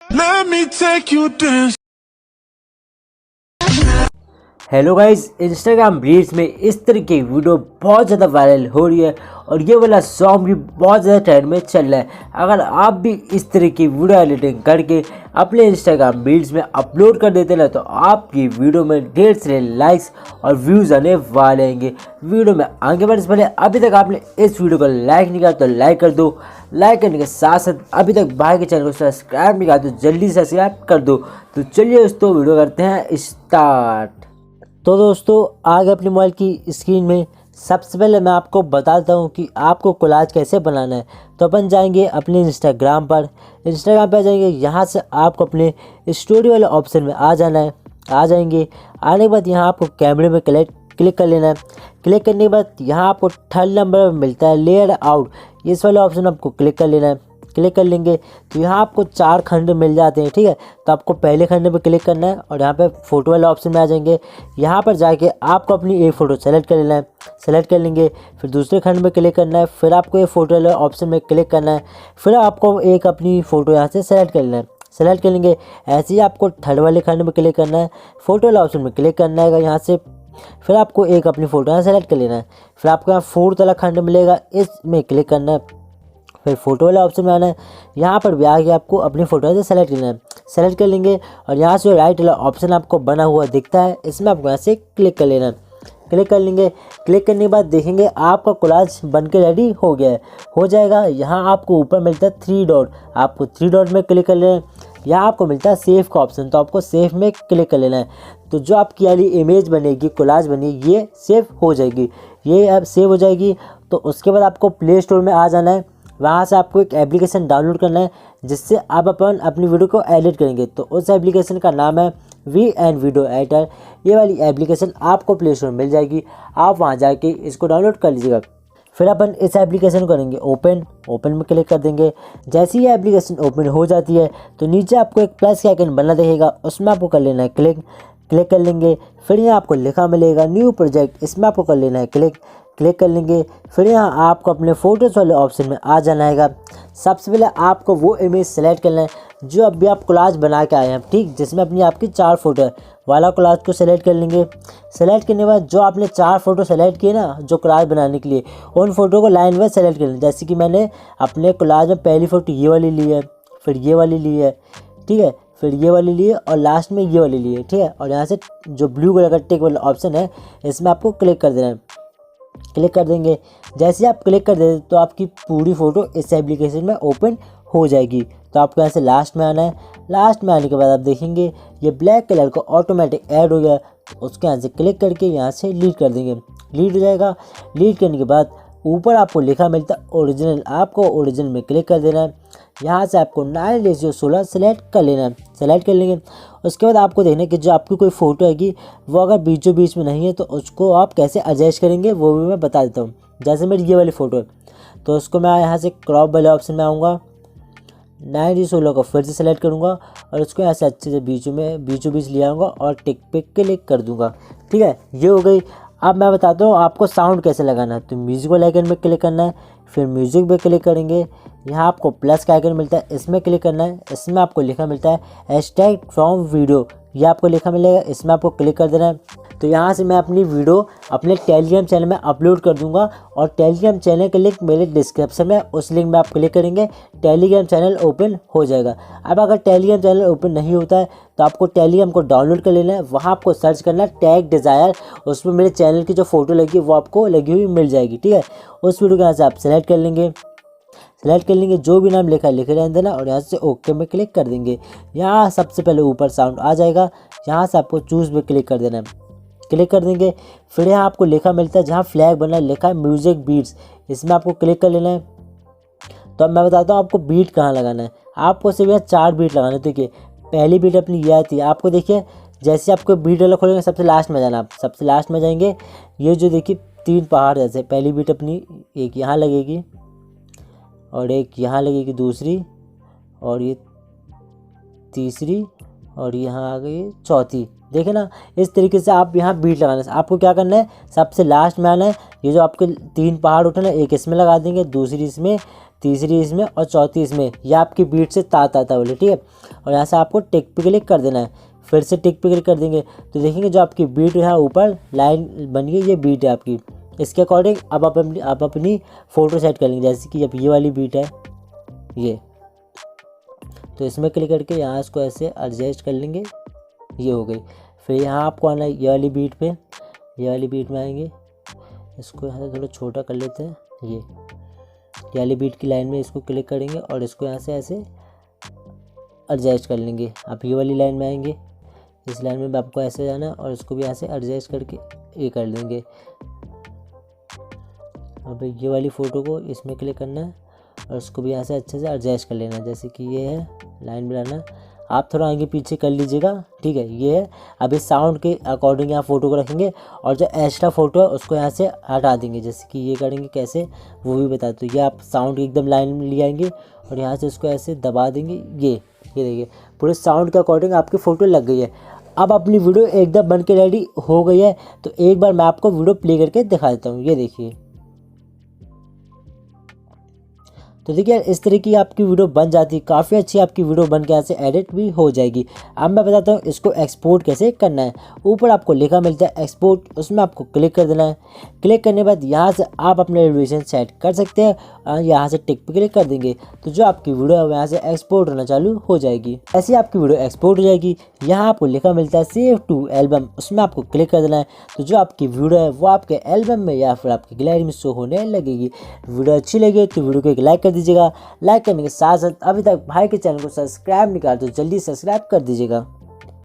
Let me take you dancing. Hello guys, Instagram reels में इस तरह की वीडियो बहुत ज़्यादा वायरल हो रही है और ये वाला सॉन्ग भी बहुत ज़्यादा ट्रेंड में चल रहा है। अगर आप भी इस तरह की वीडियो एडिटिंग करके अपने इंस्टाग्राम रील्स में अपलोड कर देते ना तो आपकी वीडियो में ढेर सारे लाइक्स और व्यूज़ आने वाले हैं। वीडियो में आगे बढ़ने से पहले अभी तक आपने इस वीडियो को लाइक नहीं किया तो लाइक कर दो। लाइक करने के साथ साथ अभी तक भाई के चैनल को सब्सक्राइब नहीं किया तो जल्दी से सब्सक्राइब कर दो। तो चलिए दोस्तों वीडियो करते हैं स्टार्ट। तो दोस्तों आगे अपने मोबाइल की स्क्रीन में सबसे पहले मैं आपको बताता हूँ कि आपको कोलाज कैसे बनाना है। तो अपन जाएंगे अपने इंस्टाग्राम पर आ जाएंगे। यहाँ से आपको अपने स्टोरी वाले ऑप्शन में आ जाना है। आ जाएंगे, आने के बाद यहाँ आपको कैमरे में क्लिक कर लेना है। क्लिक करने के बाद यहाँ आपको थर्ड नंबर में मिलता है लेयर आउट, इस वाले ऑप्शन आपको क्लिक कर लेना है। क्लिक कर लेंगे तो यहाँ आपको 4 खंड मिल जाते हैं, ठीक है। तो आपको पहले खंड पे क्लिक करना है और यहाँ पे फ़ोटो वाले ऑप्शन में आ जाएंगे। यहाँ पर जाके आपको अपनी एक फ़ोटो सेलेक्ट कर लेना है। सेलेक्ट कर लेंगे, फिर दूसरे खंड में क्लिक करना है, फिर आपको ये फ़ोटो वाले ऑप्शन में क्लिक करना है, फिर आपको एक अपनी फ़ोटो यहाँ से सेलेक्ट कर लेना है। सेलेक्ट कर लेंगे, ऐसे ही आपको थर्ड वाले खंड में क्लिक करना है, फ़ोटो वाले ऑप्शन में क्लिक करना है यहाँ से, फिर आपको एक अपनी फ़ोटो यहाँ सेलेक्ट कर लेना है। फिर आपको यहाँ फोर्थ वाला खंड मिलेगा, इसमें क्लिक करना है, फिर फोटो वाला ऑप्शन में आना है। यहाँ पर भी आके आपको अपनी फ़ोटो से सेलेक्ट करना है। सेलेक्ट कर लेंगे और यहाँ से राइट वाला ऑप्शन आपको बना हुआ दिखता है, इसमें आपको यहाँ से क्लिक कर लेना है। क्लिक कर लेंगे, क्लिक करने के बाद देखेंगे आपका कोलाज बन के रेडी हो गया है, हो जाएगा। यहाँ आपको ऊपर मिलता है 3 डॉट, आपको 3 डॉट में क्लिक कर लेना है। यहाँ आपको मिलता है सेव का ऑप्शन, तो आपको सेव में क्लिक कर लेना है। तो जो आपकी वाली इमेज बनेगी, कोलाज बनेगी, ये सेव हो जाएगी। ये अब सेव हो जाएगी तो उसके बाद आपको प्ले स्टोर में आ जाना है। वहाँ से आपको एक एप्लीकेशन डाउनलोड करना है जिससे आप अपनी वीडियो को एडिट करेंगे। तो उस एप्लीकेशन का नाम है VN वीडियो एडिटर। ये वाली एप्लीकेशन आपको प्ले स्टोर में मिल जाएगी, आप वहाँ जाके इसको डाउनलोड कर लीजिएगा। फिर अपन इस एप्लीकेशन को करेंगे ओपन में क्लिक कर देंगे। जैसे ही एप्लीकेशन ओपन हो जाती है तो नीचे आपको एक प्लस का आइकन बना देगा, उसमें आपको कर लेना है क्लिक कर लेंगे। फिर यहाँ आपको लिखा मिलेगा न्यू प्रोजेक्ट, इसमें आपको कर लेना है क्लिक कर लेंगे। फिर यहाँ आपको अपने फ़ोटोज़ वाले ऑप्शन में आ जाना है। सबसे पहले आपको वो इमेज सेलेक्ट करना है जो अभी आप कोलाज बना के आए हैं, ठीक, जिसमें अपनी आपकी 4 फ़ोटो है वाला कोलाज को सेलेक्ट कर लेंगे। सेलेक्ट करने के बाद जो आपने 4 फ़ोटो सेलेक्ट किए ना जो कोलाज बनाने के लिए, उन फ़ोटो को लाइन वाइज सेलेक्ट कर लें। जैसे कि मैंने अपने कोलाज में पहली फ़ोटो ये वाली ली है, फिर ये वाली ली है, ठीक है, फिर ये वाली ली है और लास्ट में ये वाली ली है, ठीक है। और यहाँ से जो ब्लू कलर का टिक वाला ऑप्शन है इसमें आपको क्लिक कर देना है। क्लिक कर देंगे, जैसे ही आप क्लिक कर देते तो आपकी पूरी फ़ोटो इस एप्लीकेशन में ओपन हो जाएगी। तो आपको यहाँ से लास्ट में आना है। लास्ट में आने के बाद आप देखेंगे ये ब्लैक कलर का ऑटोमेटिक ऐड हो गया, उसके यहाँ से क्लिक करके यहाँ से लीड कर देंगे। लीड हो जाएगा। लीड करने के बाद ऊपर आपको लिखा मिलता है ओरिजिनल, आपको ओरिजिनल में क्लिक कर देना है। यहाँ से आपको 9:16 सेलेक्ट कर लेना है। सेलेक्ट कर लेंगे, उसके बाद आपको देखना है कि जो आपकी कोई फ़ोटो है वो अगर बीचों बीच में नहीं है तो उसको आप कैसे एडजस्ट करेंगे वो भी मैं बता देता हूँ। जैसे मेरी ये वाली फ़ोटो है तो उसको मैं यहाँ से क्रॉप वाले ऑप्शन में आऊँगा, 9:16 को फिर से सेलेक्ट करूँगा और उसको यहाँ से अच्छे से बीचों बीच ले आऊँगा और टिक पे क्लिक कर दूँगा, ठीक है। ये हो गई। अब मैं बताता हूँ आपको साउंड कैसे लगाना है। तो म्यूज़िक वाले आइकन में क्लिक करना है, फिर म्यूज़िक पे क्लिक करेंगे। यहाँ आपको प्लस का आइकन मिलता है, इसमें क्लिक करना है। इसमें आपको लिखा मिलता है एक्सट्रैक्ट फ्रॉम वीडियो, ये आपको लिखा मिलेगा, इसमें आपको क्लिक कर देना है। तो यहाँ से मैं अपनी वीडियो अपने टेलीग्राम चैनल में अपलोड कर दूंगा और टेलीग्राम चैनल का लिंक मेरे डिस्क्रिप्शन में, उस लिंक में आप क्लिक करेंगे, टेलीग्राम चैनल ओपन हो जाएगा। अब अगर टेलीग्राम चैनल ओपन नहीं होता है तो आपको टेलीग्राम को डाउनलोड कर लेना है। वहाँ आपको सर्च करना है टैग डिज़ायर, उसमें मेरे चैनल की जो फ़ोटो लगी वो आपको लगी हुई मिल जाएगी, ठीक है। उस वीडियो को यहाँ से आप सेलेक्ट कर लेंगे। सेलेक्ट कर लेंगे, जो भी नाम लिखा है लिखे रहने देना और यहाँ से ओके में क्लिक कर देंगे। यहाँ सबसे पहले ऊपर साउंड आ जाएगा, यहाँ से आपको चूज़ पे क्लिक कर देना है। क्लिक कर देंगे, फिर यहाँ आपको लिखा मिलता है जहाँ फ्लैग बना है लिखा है म्यूज़िक बीट्स, इसमें आपको क्लिक कर लेना है। तो अब मैं बताता हूँ आपको बीट कहाँ लगाना है। आपको सिर्फ यहाँ 4 बीट लगाना है। देखिए पहली बीट अपनी ये आती है, आपको देखिए जैसे आपको बीट वाला खोलेंगे सबसे लास्ट में जाना, आप सबसे लास्ट में जाएंगे। ये जो देखिए 3 पहाड़ जैसे, पहली बीट अपनी एक यहाँ लगेगी और एक यहाँ लगेगी दूसरी, और ये तीसरी, और यहाँ आ गई चौथी। देखे ना, इस तरीके से आप यहाँ बीट लगाना है। आपको क्या करना है, सबसे लास्ट में आना है। ये जो आपके 3 पहाड़ उठे ना, एक इसमें लगा देंगे, दूसरी इसमें, तीसरी इसमें और चौथी इसमें। यह आपकी बीट से तात आता बोले, ठीक है। और यहाँ से आपको टिक पे क्लिक कर देना है। फिर से टिक पे क्लिक कर देंगे तो देखेंगे जो आपकी बीट यहाँ ऊपर लाइन बन गई, ये बीट है आपकी। इसके अकॉर्डिंग अब आप अपनी फ़ोटो सेट कर लेंगे। जैसे कि जब ये वाली बीट है ये, तो इसमें क्लिक करके यहाँ इसको ऐसे एडजस्ट कर लेंगे, ये हो गई। फिर यहाँ आपको आना है ये वाली बीट पे, ये वाली बीट में आएंगे, इसको यहाँ से थोड़ा छोटा कर लेते हैं। ये वाली बीट की लाइन में इसको क्लिक करेंगे और इसको यहाँ से ऐसे एडजस्ट कर लेंगे। आप ये वाली लाइन में आएंगे, इस लाइन में भी आपको ऐसे जाना है और इसको भी यहाँ से एडजस्ट करके ये कर देंगे। अब ये वाली फ़ोटो को इसमें क्लिक करना है और उसको भी यहाँ से अच्छे से एडजस्ट कर लेना है। जैसे कि ये है, लाइन बनाना, आप थोड़ा आगे पीछे कर लीजिएगा, ठीक है। ये है। अब इस साउंड के अकॉर्डिंग यहाँ फ़ोटो को रखेंगे और जो एक्स्ट्रा फ़ोटो है उसको यहाँ से हटा देंगे। जैसे कि ये करेंगे कैसे वो भी बता दो। ये आप साउंड एकदम लाइन में ले आएंगे और यहाँ से उसको ऐसे दबा देंगे। ये देखिए पूरे साउंड के अकॉर्डिंग आपकी फ़ोटो लग गई है। अब अपनी वीडियो एकदम बन के रेडी हो गई है। तो एक बार मैं आपको वीडियो प्ले करके दिखा देता हूँ। ये देखिए, तो देखिए इस तरह की आपकी वीडियो बन जाती है। काफ़ी अच्छी आपकी वीडियो बन के यहाँ से एडिट भी हो जाएगी। अब मैं बताता हूँ इसको एक्सपोर्ट कैसे करना है। ऊपर आपको लिखा मिलता है एक्सपोर्ट, उसमें आपको क्लिक कर देना है। क्लिक करने के बाद यहाँ से आप अपने रेजोल्यूशन सेट कर सकते हैं। यहाँ से टिक पे क्लिक कर देंगे तो जो आपकी वीडियो है यहाँ से एक्सपोर्ट होना चालू हो जाएगी। ऐसे आपकी वीडियो एक्सपोर्ट हो जाएगी। यहाँ आपको लिखा मिलता है सेव टू एल्बम, उसमें आपको क्लिक कर देना है। तो जो आपकी वीडियो है वो आपके एल्बम में या फिर आपकी गैलरी में शो होने लगेगी। वीडियो अच्छी लगी तो वीडियो को एक लाइक कर दीजिएगा। लाइक करने के साथ साथ अभी तक भाई के चैनल को सब्सक्राइब नहीं करा तो जल्दी सब्सक्राइब कर दीजिएगा।